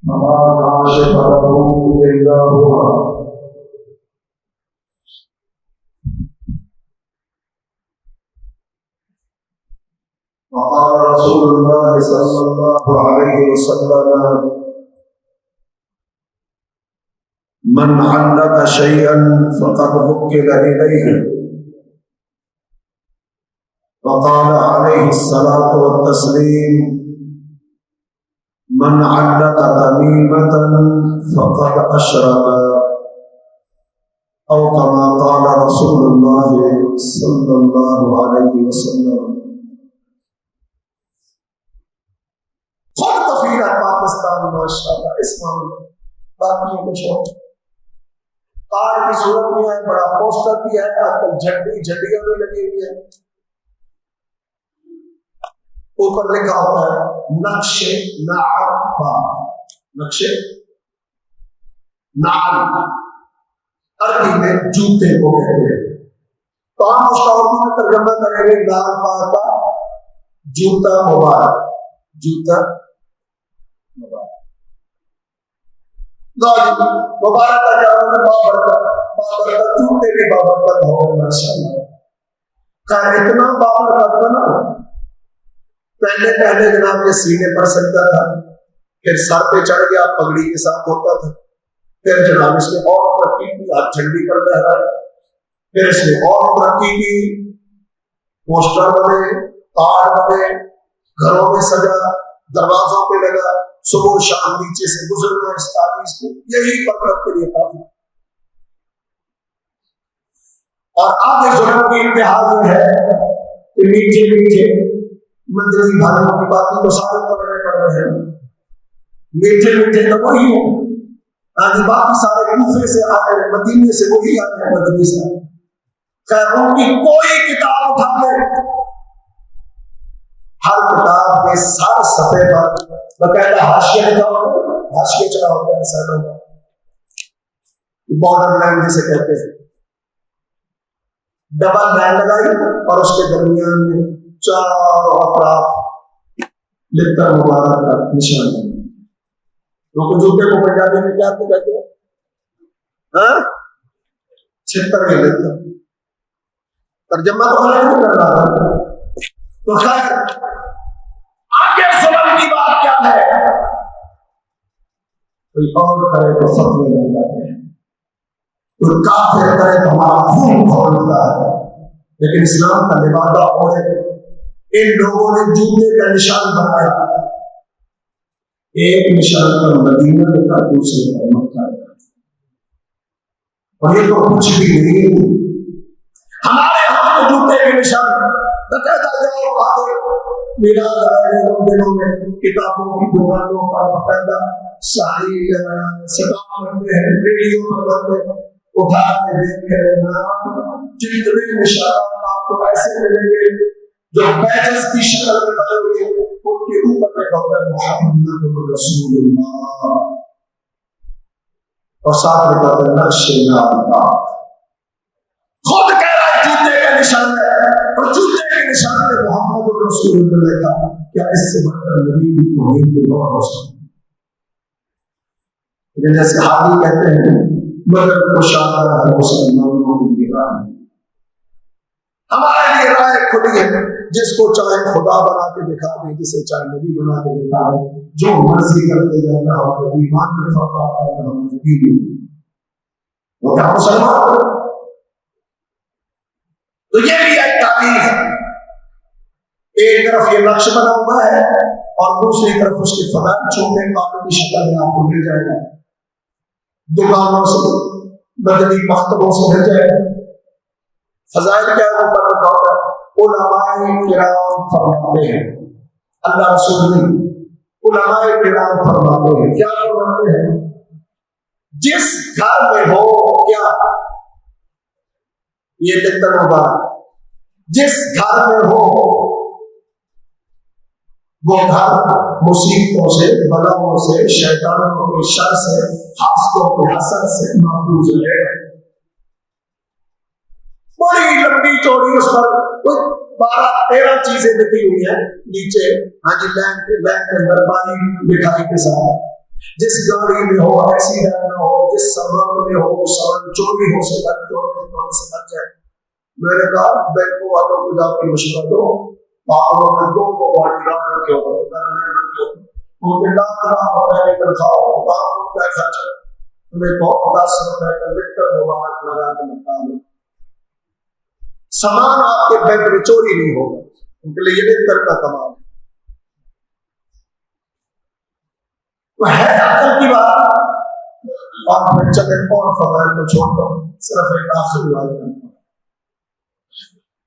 فلا كاشف له إلا هو. وقال رسول الله صلى الله عليه وسلم: من علق شيئا فقد وكل إليه. وقال عليه الصلاة والتسليم: من علق تميمة فقد أشرك. أو كما قال رسول الله صلى الله عليه وسلم. خود کفیل ہے پاکستان ماشاءاللہ اس معاملے میں، باقی کچھ ہو کارڈ کی صورت میں ہے، بڑا پوسٹر بھی ہے، آج کل جھنڈیاں بھی لگی ہوئی ہیں، اوپر لکھا ہوتا ہے نقش نعل پاک، نقش نعل عربی میں جوتے کو کہتے ہیں، تو ہم اس کا اردو میں ترجمہ کریں گے لال پاک کا جوتا مبارک، جوتا مبارک مبارک کا کیا ہوگا؟ بابرکت، جوتے بھی بابرکت ہو ماشاءاللہ. خیر اتنا بابرکت بنا، پہلے جناب یہ سینے پر سجدہ تھا، پھر سر پہ چڑھ گیا پگڑی کے ساتھ ہوتا تھا، پھر جناب اس میں اور ترقی کی، آپ جھنڈی پر لہرا ہے، پھر اس میں اور ترقی کی، پوسٹر بنے، کارڈ بنے، گھروں میں سجا، دروازوں پہ لگا، صبح شام نیچے سے گزرنا اس تعویذ کو، یہی برکت کے لیے کافی. اور آگے ظلم کی انتہا یہ ہے کہ میٹھے میٹھے مدنی بھائیوں کی باتیں تو سارے پڑھنے پڑ رہے ہیں، میٹھے میٹھے تو وہی ہیں، آگے باقی سارے کوفے سے آئے، مدینے سے وہی آئے ہیں، مدنی سے. خیر ان کی کوئی کتاب اٹھا لے، ہر کتاب کے سر صفحے پر باقاعدہ حاشیہ لکھا ہوتا ہے، حاشیہ چلا ہوتا ہے سائڈوں پر، بارڈر لائن جسے کہتے ہیں، ڈبل لائن لگائی اور اس کے درمیان میں چاروں اطراف لکھتا مبارک کا نشان ہے. کیونکہ جوتے کو پنجابی میں کیا کہتے ہیں؟ چھتر میں لکھتا. ترجمہ تو غلط نہیں کر رہا تھا. تو خیر آگے ظلم کی بات کیا ہے؟ کوئی اور کرے تو فتوے لگ جاتے ہیں، کوئی کافر کرے تو ہمارا خون کھولتا ہے، لیکن اسلام کا لبادہ اور ان لوگوں نے جوتے کا نشان بنایا، ایک نشان پر مدینہ لکھا، دوسرے پر مکہ لکھا، اور یہ تو کچھ بھی نہیں. ہمارے ہاں جوتے کے نشان بقاعدہ جاؤ آگے میرا ان دنوں میں کتابوں کی دکانوں پر باقاعدہ ساری سٹاپ کرتے ہیں، ریڈیو پر بنتے اٹھا کے دیکھ لینا، جتنے نشانات آپ کو ایسے ملیں گے جو بیجز کی شکل میں بنے ہوئے ان کے اوپر لکھا ہوتا ہے محمد رسول اللہ، اور ساتھ لکھا ہوتا ہے نقش نعل. خود کہہ رہا ہے جوتے کا نشان ہے، اور جوتے کے نشان میں محمد رسول اللہ لکھا، کیا اس سے بڑھ کر نبی کی توہین کوئی اور ہو سکتی؟ لیکن جیسے حاضر کہتے ہیں مگر کشادہ ہے مسلمانوں کی راہ. ہمارے لیے راہ کھلی ہے، جس کو چاہے خدا بنا کے دکھا دیں، جسے چاہے نبی بنا کے دکھا دیں، جو مرضی کرتے جانا، ہمارے ایمان میں فرق آتا ہے، ہمارے دین میں. وہ کیا مسلمان؟ تو یہ بھی ایک تعلیم ہے، ایک طرف یہ نقش بنا ہوا ہے اور دوسری طرف اس کے فضائل چھوٹے کانوں کی شکل میں آپ کو مل جائے گا، دکانوں سے، مدنی مکتبوں سے مل جائے گا. فضائل کیا ہے اوپر رکھا ہوتا ہے، علماء کرام فرماتے ہیں، اللہ رسول نہیں، علماء کرام فرماتے ہیں. کیا فرماتے ہیں؟ جس گھر میں ہو کیا یہ لکھتا مبارک، جس گھر میں ہو وہ گھر مصیبتوں سے، بلاؤں سے، شیطانوں کے شر سے، حاسدوں کے حسد سے محفوظ ہے. بڑی لمبی چوڑی اس پر 12-13 چیزیں لکھی ہوئی ہیں نیچے، ہاں جی، لائن کے اندر باری لکھائی کے ساتھ. جس گاڑی میں ہو ایکسیڈنٹ نہ ہو، جس سبب میں ہو سبب چوری ہو سے بچ جائے۔ میں نے کہا بینکوں والوں کو جا کے مشورہ دو، پاگلوں میں دو باڈی گارڈ رکھے ہو، ان کے لاکھ روپے کی تنخواہ ہو، کا خرچ تمہیں 10 روپے کا لیٹر مبارک لگا کے نکال دو، سامان آپ کے بینک میں چوری نہیں ہوگا۔ ان کے لیے یہ لیٹر کا کمال ہے عقل کی بات۔ اور پھر چلے اور فضائل کو چھوڑ دو، صرف ایک آخری بات کرتا ہوں۔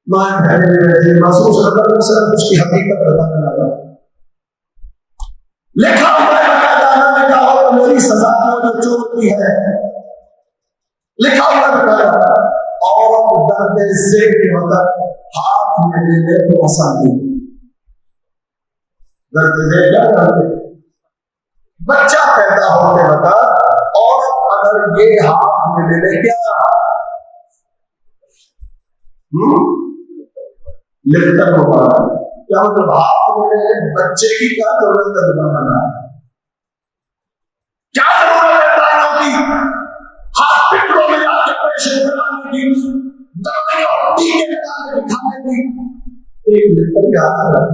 میں محسوس کرتا ہوں صرف اس کی حقیقت بتانے لگا۔ لکھا ہوا ہے باقاعدہ، لکھا ہوا تو میری سزا وہ جو چور کی ہے، لکھا ہوا باقاعدہ۔ اور درد ذیل کے وقت ہاتھ میں لے لے تو آسانی، درد ذیل کیا کرتے؟ بچہ پیدا ہونے لگا اور اگر یہ ہاتھ میں لے لے کیا لکھتا ہوگا، کیا مطلب ہاتھ میں لے لے بچے کی کیا ضرورت ہے؟ دوبارہ کیا ضرورت ہے دائیوں کی ہاسپٹلوں میں جا کے پیشن کرانے کی، دوائیں اور ٹیکے لگانے کی، کھانے کی؟ ایک لکھتا ہی ہاتھ میں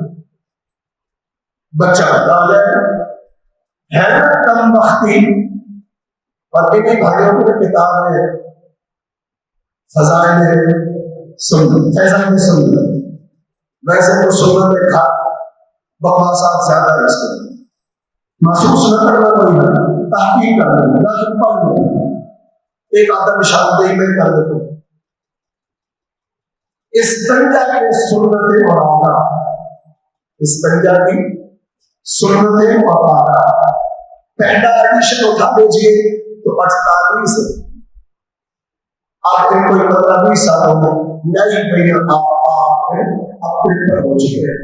بچہ پیدا ہو جائے ہے نا کم وقتی۔ اور انہیں بھائیوں کی کتاب ہے فضائل سنت، فیضان سنت۔ ویسے تو سنت تھا بکواسات زیادہ ہے، اس کو محسوس نہ کرنا کوئی ہے، تحقیق کرنا لیکن پڑھ لیں۔ ایک آدھا نشاندہی میں کر دیتا ہوں۔ استنجا کے سنتیں اور آداب، استنجا کی سنتیں اور آداب۔ پہلا ایڈیشن اٹھا دیجیے تو 48 آپ کے کوئی 15-20 سالوں میں نئی نئی اپنے پر ہو چکے ہیں،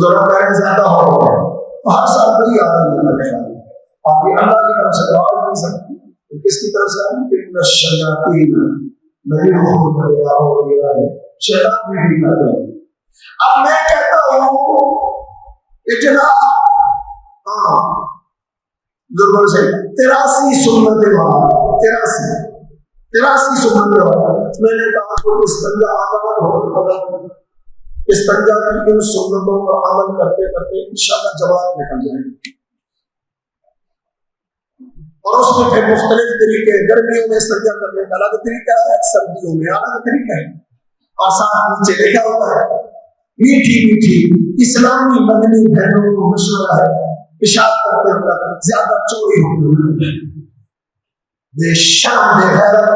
ذرا پہلے زیادہ ہو گئے، ہر سال کوئی آدمی لگے گا۔ آپ یہ اللہ کی طرف سے دعا نہیں سکتی، کس کی طرف سے آدمی کہ الشیاطین نہیں ہو گیا ہو گیا ہے، شیطان بھی کر دیں۔ اب میں کہتا ہوں کہ جناب ضرور سے 83 سنتیں وہاں، 83 سنتیں وہاں۔ میں نے کہا کوئی استنجا عمل ہو، استنجا کی ان سنتوں پر عمل کرتے کرتے انشاءاللہ جواب نکل جائے گا۔ اور اس میں پھر مختلف طریقے، گرمیوں میں استنجا کرنے کا الگ طریقہ ہے، سردیوں میں الگ طریقہ ہے، اور ساتھ نیچے لکھا ہوتا ہے میٹھی میٹھی اسلامی مدنی بہنوں کو مشورہ ہے پیشاب کرتے وقت زیادہ چوری ہوتے ہوئے بے شرم بے غیرت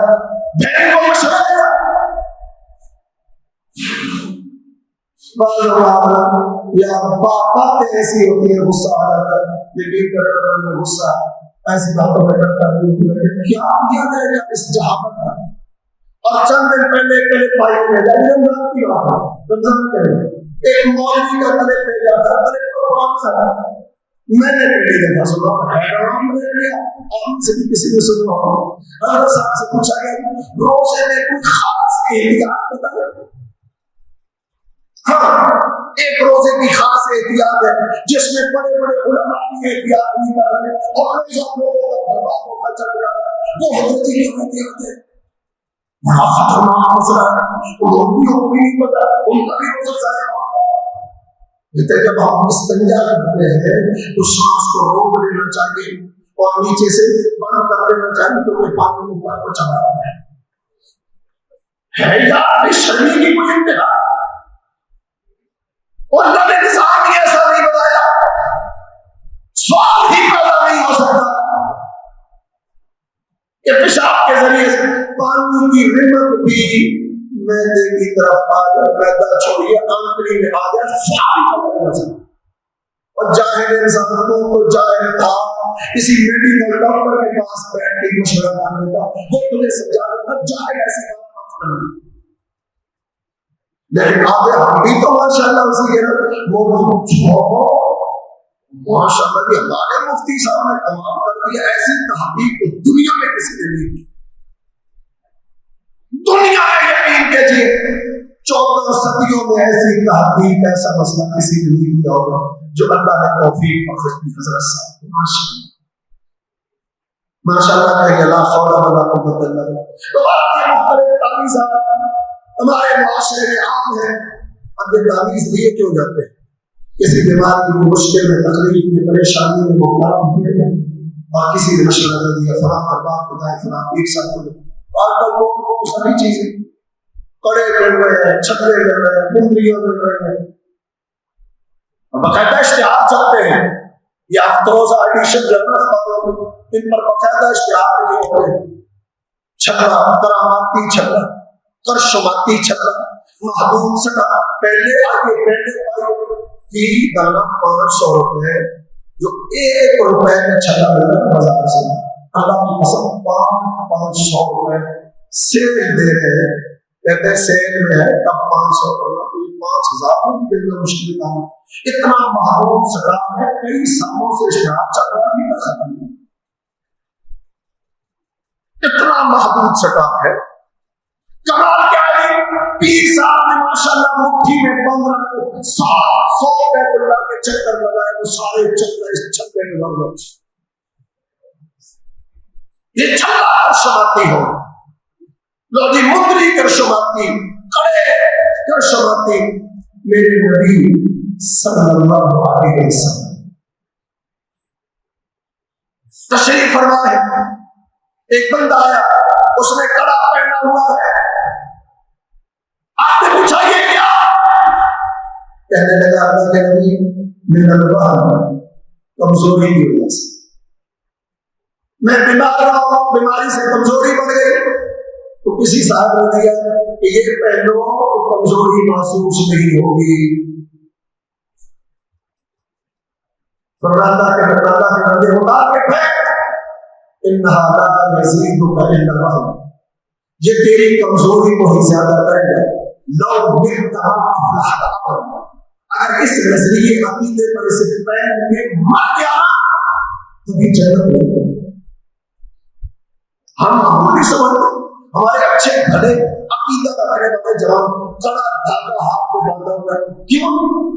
بہن کو مشورہ دیا۔ یا باتیں ایسی ہوتی ہیں غصہ آ جاتا ہے، یقین کرے میں غصہ ایسی باتوں میں کرتا نہیں، لیکن کیا کیا جائے گا اس جہالت کا۔ اور چند دن پہلے کلے پائی میں رمضان کی بات ہے، رمضان کے ایک مولوی کا کلے پہ جاتا ہے، کلے کو پڑھتا ہے، میں نے پہلی دفعہ سنا، حیران رہ گیا۔ آپ سے بھی کسی نے سنا ہو، حضرت صاحب سے پوچھا گیا روزے میں کوئی خاص احتیاط بتائے؟ ہاں ایک روزے کی خاص احتیاط ہے جس میں بڑے بڑے علماء کی احتیاط نہیں کر رہے اور سب لوگوں کا برباد ہوتا چل رہا ہے، وہ حضرت کی احتیاط ہے۔ بڑا خطرناک مسئلہ ہے، لوگوں کو بھی نہیں پتا، ان کا بھی روزہ ضائع ہوگا۔ جب ہم استنجا کرتے ہیں تو سانس کو روک لینا چاہیے اور نیچے سے بند کر دینا چاہیے، کیونکہ پانی اوپر کو چلا رہا ہے یار شرمی کی کوئی انتہا۔ اور اللہ نے نظام ہی ایسا نہیں بتایا، سوال ہی پیدا نہیں ہو سکتا کہ پیشاب کے ذریعے سے پانی کی رمت بھی معدے کی طرف آ جائے، معدہ چھوڑیے آنکڑی میں آ جائے، سوال ہی پیدا نہیں ہو سکتا۔ اور جاہل انسان کو جاہل تھا کسی میڈیکل ڈاکٹر کے پاس بیٹھ کے مشورہ مانگنے کا، وہ تمہیں سمجھا دیتا جاہل ایسی بات مت کرنا۔ لیکن آگے ہم بھی تو ماشاءاللہ اسی کے ماشاءاللہ کہ ہمارے مفتی صاحب نے تمام کر دیا، ایسی تحقیق تو دنیا میں کسی نے نہیں کی۔ دنیا میں یقین کیجیے 14 صدیوں میں ایسی تحقیق ایسا مسئلہ کسی نے نہیں کیا ہوگا جو اللہ نے توفیق بخش دی حضرت صاحب کو. ماشاء اللہ کہیے لا حول ولا قوت الا باللہ. تو یہ مختلف تعویذات ہمارے معاشرے میں عام ہے. اب یہ تعویذ لیے کیوں جاتے ہیں؟ کسی بیماری میں، مشکل میں، تکلیف میں، پریشانی میں مبتلا ہوئے ہیں اور کسی نے مشورہ دے دیا فلاں پر باپ بتائے فلاں ایک ساتھ کو. آج کل لوگوں کو ساری چیزیں کڑے مل رہے ہیں، چھپڑے مل رہے ہیں، بندریاں مل رہے ہیں، باقاعدہ اشتہار چلتے ہیں. یہ افروزہ ایڈیشن جرنل والوں میں ان پر باقاعدہ اشتہار لگے ہوئے ہیں. چھپڑا، کراماتی چھپڑا، کرشماتی چھپڑا، محدود سٹا، پہلے آئیے پہلے آئیے فی دانہ 500 روپے، جو 1 روپے کا چھپڑا مل رہا ہے بازار سے. اللہ کی قسم 500 روپے سیل دے رہے ہیں. کہتے ہیں سیل میں ہے تب 500 روپے، 5000 میں بھی دینا مشکل کام. اتنا محدود سٹا ہے، کئی سالوں سے اشتہار چل رہا بھی ختم نہیں. اتنا محدود سٹا ہے. کمال کیا ہے؟ پیر صاحب نے ماشاءاللہ مٹھی میں 1500 بیت اللہ کے چکر لگائے، وہ سارے چکر اس چھکے میں لگ گئے. یہ چھلا کرشماتی ہو، لو جی مدری کرشماتی، کڑے کرشماتی. میرے نبی صلی اللہ علیہ وسلم تشریف فرما ہے. ایک بندہ آیا، اس نے کڑا پہنا ہوا ہے. آپ نے پوچھا یہ کیا؟ کہنے لگا اللہ کے نبی میرا الوہن کمزوری کی وجہ سے میں بیمار رہا ہوں، بیماری سے کمزوری بڑھ گئی. تو کسی صاحب نے دیا کہ یہ پہنو تو کمزوری محسوس نہیں ہوگی. فرماتا کہ بندے اٹھا کے پھینک، انہا لا یزیدک الا وہن، یہ تیری کمزوری کو ہی زیادہ کرے گا. لو ملتا افلحت ابدا، اگر اس نظریے عقیدے پر اسے پہن کے مر گیا تو بھی جنت ملے گا. ہم معمولی سمجھتے ہمارے اچھے بھلے عقیدہ رکھنے والے جوان کڑا دھاگا ہاتھ میں باندھا ہوا ہے. کیوں؟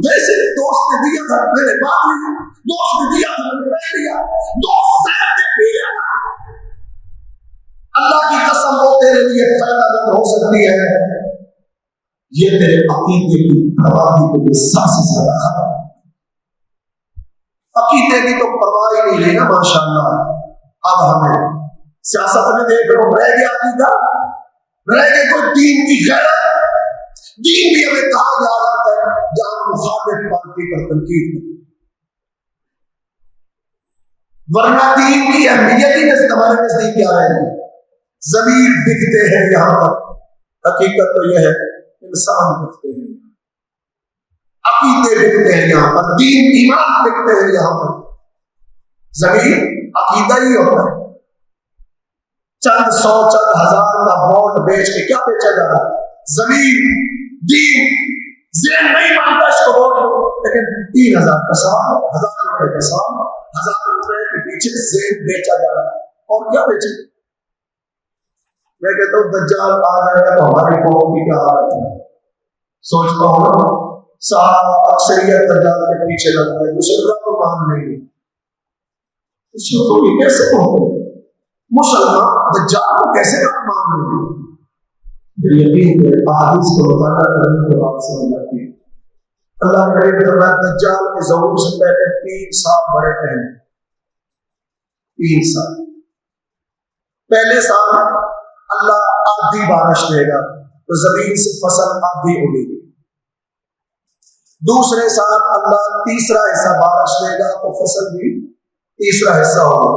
ویسے دوست نے دیا تھا میں نے باندھ لیا، دوست نے دیا تھا میں نے پہن لیا، دوست صاحب نے پی لیا. اللہ کی قسم وہ تیرے لیے فائدہ مند ہو سکتی ہے، یہ تیرے عقیدے کی بربادی کے لیے سب سے زیادہ خطرہ. عقیدے کی تو پرواہ ہی نہیں رہی نا ماشاءاللہ. اب ہمیں سیاست میں دیکھ لو، رہ گیا عقیدہ، رہ گئے کوئی دین کی غیرت. دین بھی ہمیں کہا جا رہا ہے جہاں مخالف پارٹی پر تنقید کریں، ورنہ دین کی اہمیت ہی ہمارے نزدیک کیا رہے گی؟ ضمیر بکتے ہیں یہاں پر. حقیقت تو یہ ہے انسان بکتے ہیں، عقیدے بکتے ہیں یہاں پر، دین ایمان بکتے ہیں یہاں پر. ضمیر عقیدہ ہی ہوتا ہے. چند سو چند ہزار کا ووٹ بیچ کے کیا بیچا جا رہا ہے؟ ضمیر، دین. ذہن نہیں مانتا اس کو ووٹ دو، لیکن 3000 کا سوال، 1000 روپے کا سوال، 1000 روپے کے پیچھے ذہن بیچا جا رہا ہے. اور کیا بیچے؟ میں کہتا ہوں دجال آ جائے گا تو ہماری قوم کی کیا حالت ہے. سوچتا ہوں صاحب اکثریت دجال کے پیچھے لگ گئے، اسے رب مان لیں گے. اس کو تو یہ کیسے ہوگا؟ مسلمان دجال کو کیسے رب مان لیں گے؟ یقین ہے احادیث کو مطالعہ کرنے کے بعد سمجھ آتی ہے. اللہ نے فرمایا دجال کے ظہور سے پہلے 3 سال بڑے پہلے، 3 سال. پہلے سال اللہ آدھی بارش دے گا تو زمین سے فصل آدھی اگے گی. دوسرے سال اللہ تیسرا حصہ بارش دے گا تو فصل بھی تیسرا حصہ ہوگا.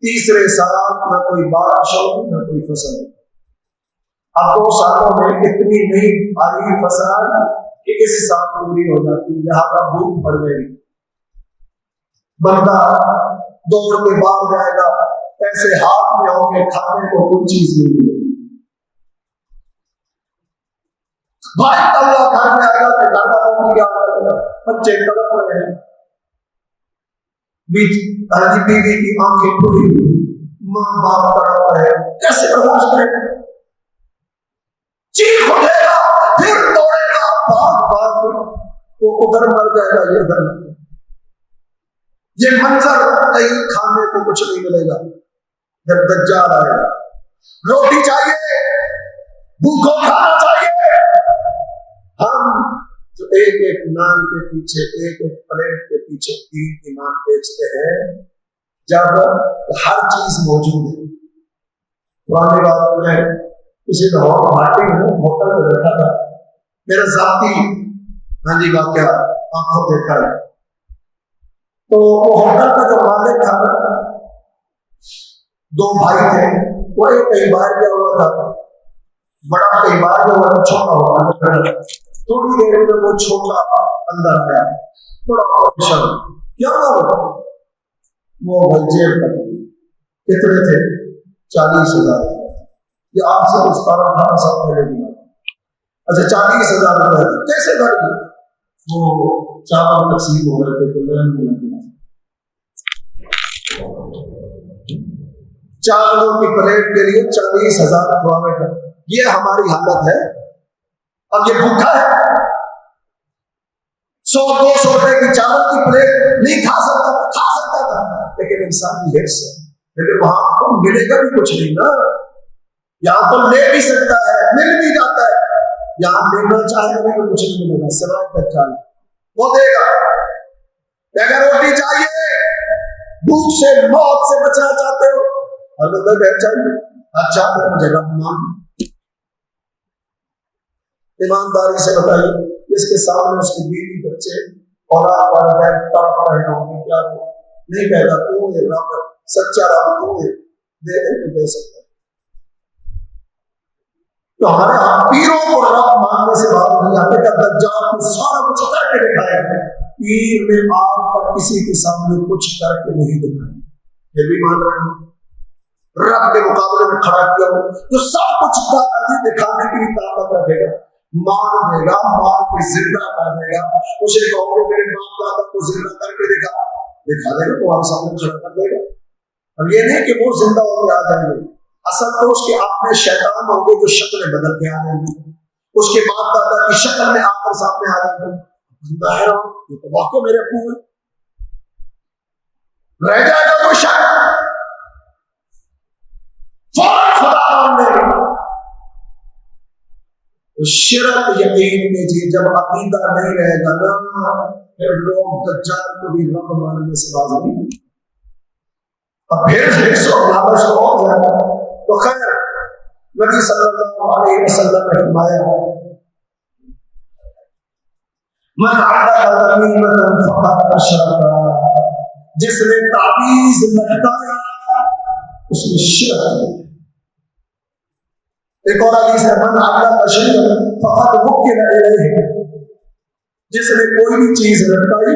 تیسرے سال نہ کوئی بارش ہوگی نہ کوئی فصل ہوگی. اب 2 سالوں میں اتنی نہیں بھاری فصل کہ اس سال پوری ہو جاتی، یہاں پر بھوک پڑ گئی، بندہ دوڑ کے باہر جائے گا، پیسے ہاتھ میں ہوں گے، کھانے کو کوئی چیز نہیں ملے گی. بھائی اللہ گھر میں آئے گا تو گھر والوں کی کیا حالت ہے؟ بچے تڑپ رہے ہیں، بیوی کی آنکھیں کھلی ہوئی، ماں باپ تڑپ رہے ہیں، کیسے برداشت کرے گا؟ چیخ اٹھے گا پھر دوڑے گا بھاگ بھاگ وہ ادھر مر جائے گا یہ ادھر مر جائے گا. یہ منظر کہیں کھانے کو کچھ نہیں ملے گا جب دجال آئے گا. روٹی چاہیے, بھوکوں کھانا چاہیے. ہم جو ایک ایک نان کے پیچھے, ایک ایک پلیٹ کے پیچھے 3 ایمان بیچتے ہیں, جب ہر چیز موجود ہے. پرانی بات میں کسی لاہور پارٹی میں ہوٹل میں بیٹھا تھا, میرا ذاتی واقعہ آنکھوں دیکھا ہے. تو وہ ہوٹل کا جو مالک تھا, 2 بھائی تھے. وہ ایک کئی بار گیا ہوا تھا, بڑا کئی بار گیا ہوا تھا, چھوٹا ہوا. تھوڑی دیر میں وہ چھوٹا اندر آیا, بڑا پریشان, کیا ہوا؟ وہ بھائی جیب کٹ گئی. کتنے تھے؟ 40,000. یہ آپ سے 17-18 سال پہلے کی بات. اچھا 40,000 روپئے کیسے گھٹ گئے؟ وہ چاول تقسیم ہو رہے تھے تو لین میں لگ گیا. چاولوں کی پلیٹ کے لیے 40,000 کھواوے کا. یہ ہماری حالت ہے. اب یہ بھوکا ہے, 100-200 روپے کی چاول کی پلیٹ نہیں کھا سکتا تھا, لیکن انسان کی حرص ہے. لیکن وہاں تو ملے گا بھی کچھ نہیں نا. یہاں تو لے بھی سکتا ہے, مل بھی جاتا ہے. یہاں لینا چاہے گا تو کچھ نہیں ملے گا سوائے دجال. وہ دے گا. اگر روٹی چاہیے, بھوک سے موت سے بچنا چاہتے ہو, چاہیے اچھا پھر مجھے رب مان. ایمانداری سے بتائیے, اس کے سامنے اس کی بیوی بچے اور والدین تڑپ رہے ہوں گے, کیا نہیں کہے گا تو یہ رب سچا رب تو دے دے تو دے سکتا. تو ہمارے پیروں کو رب ماننے سے بات نہیں آتے کہ دجال کو سارا کچھ کر کے دکھائے. پیر نے آج تک کسی کے سامنے کچھ کر کے نہیں دکھایا, یہ بھی مان رہے ہیں. رب کے مقابلے میں کھڑا کیا ہو جو سب کچھ دکھانے کی بھی طاقت رکھے گا, مار دے گا, مار کے زندہ کر دے گا. اسے کہو کہ میرے باپ دادا کو زندہ کر کے دکھا دے گا, تمہارے سامنے کھڑا کر دے گا. اب یہ نہیں کہ وہ زندہ ہو کے آ جائیں گے, اصل تو اس کے اپنے شیطان ہوں گے جو شکلیں بدل کے آ جائیں گے, اس کے باپ دادا کی شکل میں آ کر سامنے آ جائیں گے. ظاہر ہو یہ تو واقع میرے ابو ہے, رہ جائے گا کوئی شک. فوراً خدا مان لے. شرک یقین میں جی جب عقیدہ نہیں رہے گا نا, پھر لوگ دجال کو بھی رب ماننے سے باز نہیں. اور پھر 100 ہو جائے گا. تو خیر نبی صلی اللہ علیہ وسلم نے فرمایا, من عقد تمیمۃ فقد اشرک, جس نے تعویذ لٹکایا اس میں شرک ہے. ایک اور حدیث ہے, من عقد شیئا فقد وکل الیہ, جس نے کوئی بھی چیز لٹکائی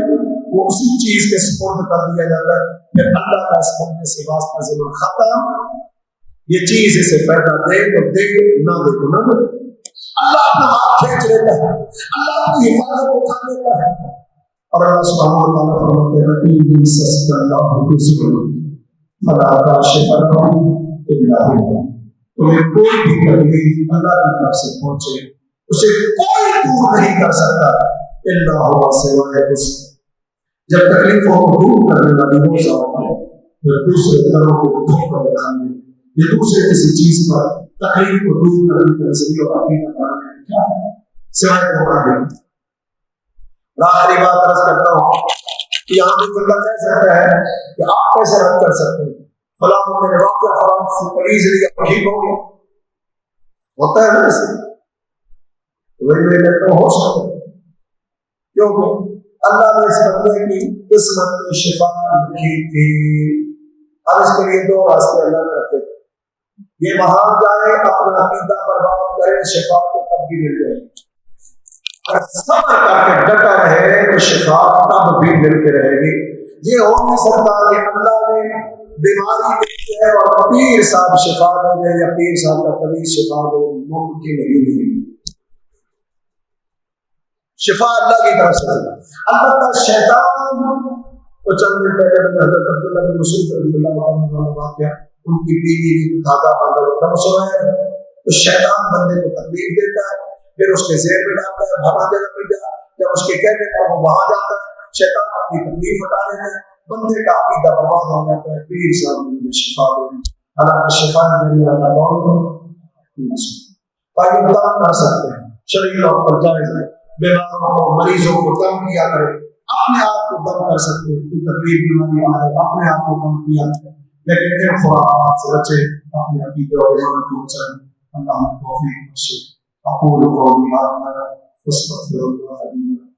وہ اسی چیز کے سپرد کر دیا جاتا ہے. پھر اللہ کا اس بندے سے واسطہ ضرور ختم. یہ چیز اسے فائدہ دے تو دے, نہ دے تو نہ دے. اللہ اپنا ہاتھ کھینچ لیتا ہے, اللہ اپنی حفاظت اٹھا لیتا ہے. اور اللہ سبحانہ و تعالیٰ فرماتے ہیں ان یمسسک اللہ بضر فلا کاشف له الا هو, تمہیں کوئی بھی تکلیف اللہ کی طرف سے پہنچے اسے کوئی دور نہیں کر سکتا الا هو, سوائے اس. جب تکلیفوں کو دور کرنے والی وہ ذات ہے, پھر دوسرے طرح کو دھوکہ دکھانے یا دوسرے کسی چیز پر تکلیف کو دور کرنے کے نظریے اور عقیدہ بنانے میں کیا ہے سوائے دھوکہ دینا. آخری بات عرض کرتا ہوں کہ یہاں بھی بندہ کہہ سکتا ہے کہ آپ کیسے رد کر سکتے ہیں, فلاں میں نے واقعہ فلاں سے مریض لیا ٹھیک ہو گیا, ہوتا ہے نا ایسے. وہی میں تو ہو سکتا ہے کیونکہ اللہ نے اس بندے کی قسمت میں شفا لکھی تھی. اب اس کے لیے 2 راستے اللہ نے رکھے تھے. یہ وہاں جائے اپنا عقیدہ برباد کرے, شفا کو تب بھی مل جائے. اگر صبر کر کے ڈٹا رہے تو شفا تب بھی مل کے رہے گی. یہ ہو نہیں سکتا کہ اللہ نے بیماری دی ہے اور پیر صاحب شفا دے دے یا پیر صاحب کا طبیب شفا دے, ممکن ہی نہیں. شفا اللہ کی طرف سے. البتہ شیطان تو چند دن پہلے میں حضرت عبداللہ بن مسعود رضی اللہ عنہ کا واقعہ, ان کی بیوی بھی دھاگا باندھا ہوا تھا, تو شیطان بندے کو تکلیف دیتا ہے. پھر اس کے ذہن میں ڈالتا ہے بھلا جگہ پہ جا، جب اس کے کہنے پر وہ وہاں جاتا ہے، شیطان اپنی تکلیف ہٹانے میں بندے کا عقیدہ برباد ہو جاتا ہے. پیر صاحب نے مجھے شفا دے دی، حالانکہ شفا دینے والا کون؟ بھائی دم کر سکتے ہیں، شرعی طور پر جائز ہے، بیماروں کو مریضوں کو دم کیا کرے، اپنے آپ کو دم کر سکتے ہیں، کوئی تکلیف بیماری آ ہے اپنے آپ کو دم کیا کرے، لیکن ان خرافات سے بچے، اپنے عقیدے اور ایمان کو بچائیں. اللہ نے توفیق بخشے. اقول قولی ھذا واستغفر اللہ لي ولكم.